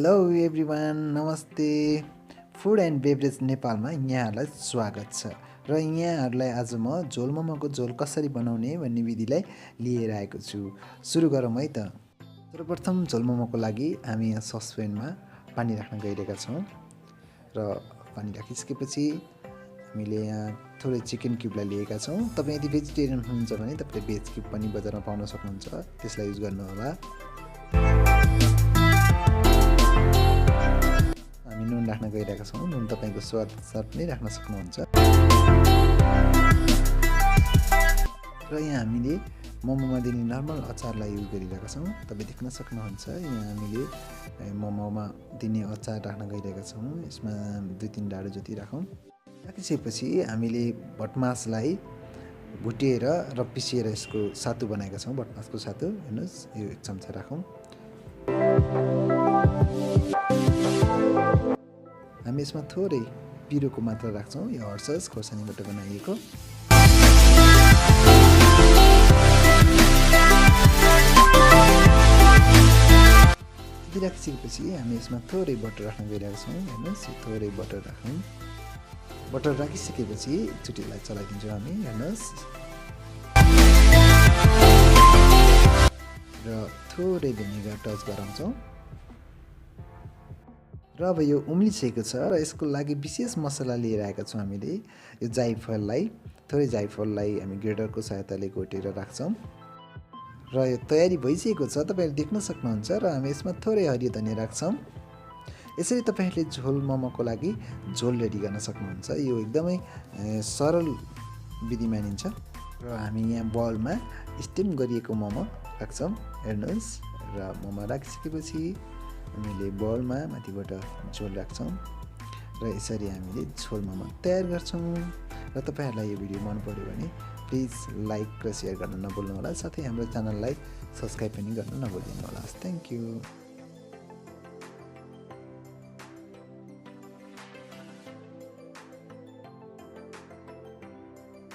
Hello everyone, नमस्ते। Food and beverage नेपालमा यहाँहरूलाई स्वागत छ र यहाँहरूलाई आज म झोल मोमोको झोल कसरी बनाउने भन्ने विधिलाई लिएर आएको छु। सुरु गरौँ है त। सर्वप्रथम झोल मोमोको लागि हामी यहाँ ससप्यानमा पानी राख्न गइरहेका छौँ र पानी राखिसकेपछि हामीले यहाँ थोरै चिकन क्युबलाई लिएका छौँ। तपाईँ यदि भेजिटेरियन हुनुहुन्छ भने तपाईँले भेज क्युब पनि बजारमा पाउन सक्नुहुन्छ, त्यसलाई युज गर्नुहोला। हामी नुन राख्न गइरहेका छौँ। नुन तपाईँको स्वाद अनुसार पनि राख्न सक्नुहुन्छ। र यहाँ हामीले मोमोमा दिने नर्मल अचारलाई युज गरिरहेका छौँ। तपाईँ देख्न सक्नुहुन्छ यहाँ हामीले मोमोमा दिने अचार राख्न गइरहेका छौँ। यसमा 2-3 डाँडो जति राखौँ। राखिसकेपछि हामीले भटमासलाई भुटेर र पिसेर यसको सातु बनाएका छौँ। भटमासको सातु हेर्नुहोस्, यो 1 चम्चा राखौँ। हामी यसमा थोरै पिरोको मात्रा राख्छौँ। यो हर्सस खोर्सानीबाट बनाइएको। यति राखिसकेपछि हामी यसमा थोरै बटर राख्न गइरहेका छौँ। हेर्नुहोस्, थोरै बटर राखौँ। बटर राखिसकेपछि एकचोटिलाई चलाइदिन्छौँ हामी। हेर्नुहोस्, र थोरै भिनेगर टच गराउँछौँ। र अब यो उम्लिसकेको छ र यसको लागि विशेष मसला लिएर आएका छौँ हामीले। यो जाइफललाई, थोरै जाइफललाई हामी ग्रेडरको सहायताले घोटेर राख्छौँ र यो तयारी भइसकेको छ, तपाईँहरूले देख्न सक्नुहुन्छ। र हामी यसमा थोरै हरियो धनिया राख्छौँ। यसरी तपाईँहरूले झोल मोमोको लागि झोल रेडी गर्न सक्नुहुन्छ। यो एकदमै सरल विधि मानिन्छ। र हामी यहाँ बलमा स्टिम गरिएको मोमो राख्छौँ। हेर्नुहोस्, र मोमो राखिसकेपछि हामीले बलमा माथिबाट झोल राख्छौँ र यसरी हामीले झोल मोमो तयार गर्छौँ। र तपाईँहरूलाई यो भिडियो मन पर्यो भने प्लिज लाइक र सेयर गर्न नभुल्नुहोला। साथै हाम्रो च्यानललाई सब्सक्राइब पनि गर्न नभुल्नुहोला। Thank you.